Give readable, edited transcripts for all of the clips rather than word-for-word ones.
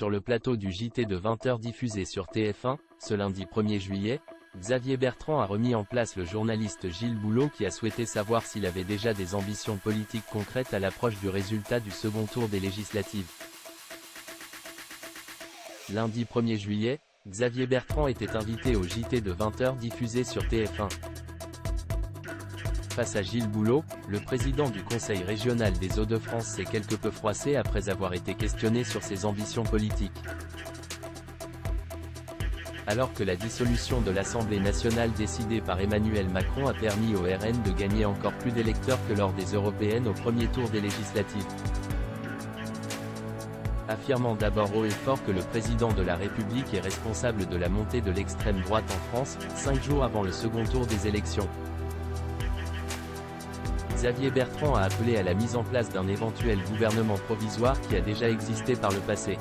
Sur le plateau du JT de 20h diffusé sur TF1, ce lundi 1er juillet, Xavier Bertrand a remis en place le journaliste Gilles Boulot qui a souhaité savoir s'il avait déjà des ambitions politiques concrètes à l'approche du résultat du second tour des législatives. Lundi 1er juillet, Xavier Bertrand était invité au JT de 20h diffusé sur TF1. Face à Gilles Boulot, le président du Conseil régional des Hauts-de-France s'est quelque peu froissé après avoir été questionné sur ses ambitions politiques. Alors que la dissolution de l'Assemblée nationale décidée par Emmanuel Macron a permis au RN de gagner encore plus d'électeurs que lors des européennes au premier tour des législatives. Affirmant d'abord haut et fort que le président de la République est responsable de la montée de l'extrême droite en France, 5 jours avant le second tour des élections. Xavier Bertrand a appelé à la mise en place d'un éventuel gouvernement provisoire qui a déjà existé par le passé.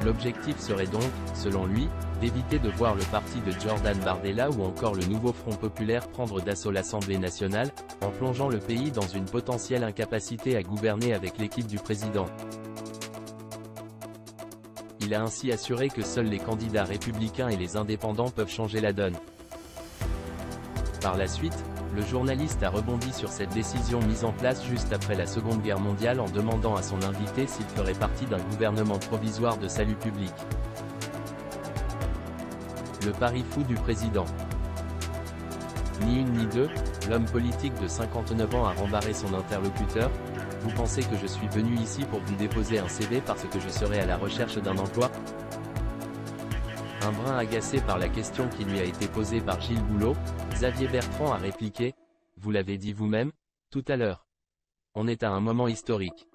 L'objectif serait donc, selon lui, d'éviter de voir le parti de Jordan Bardella ou encore le Nouveau Front Populaire prendre d'assaut l'Assemblée nationale, en plongeant le pays dans une potentielle incapacité à gouverner avec l'équipe du président. Il a ainsi assuré que seuls les candidats républicains et les indépendants peuvent changer la donne. Par la suite, le journaliste a rebondi sur cette décision mise en place juste après la Seconde Guerre mondiale en demandant à son invité s'il ferait partie d'un gouvernement provisoire de salut public. Le pari fou du président. Ni une ni deux, l'homme politique de 59 ans a rembarré son interlocuteur. Vous pensez que je suis venu ici pour vous déposer un CV parce que je serai à la recherche d'un emploi? Un brin agacé par la question qui lui a été posée par Gilles Boulot, Xavier Bertrand a répliqué « Vous l'avez dit vous-même, tout à l'heure. On est à un moment historique.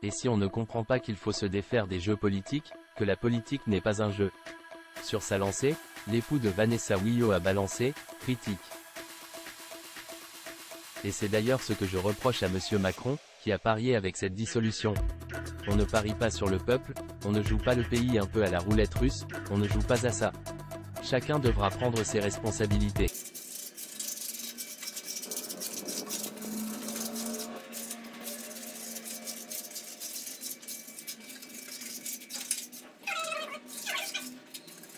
Et si on ne comprend pas qu'il faut se défaire des jeux politiques, que la politique n'est pas un jeu ?» Sur sa lancée, l'époux de Vanessa Williot a balancé « critique ». Et c'est d'ailleurs ce que je reproche à M. Macron, qui a parié avec cette dissolution. On ne parie pas sur le peuple, on ne joue pas le pays un peu à la roulette russe, on ne joue pas à ça. Chacun devra prendre ses responsabilités.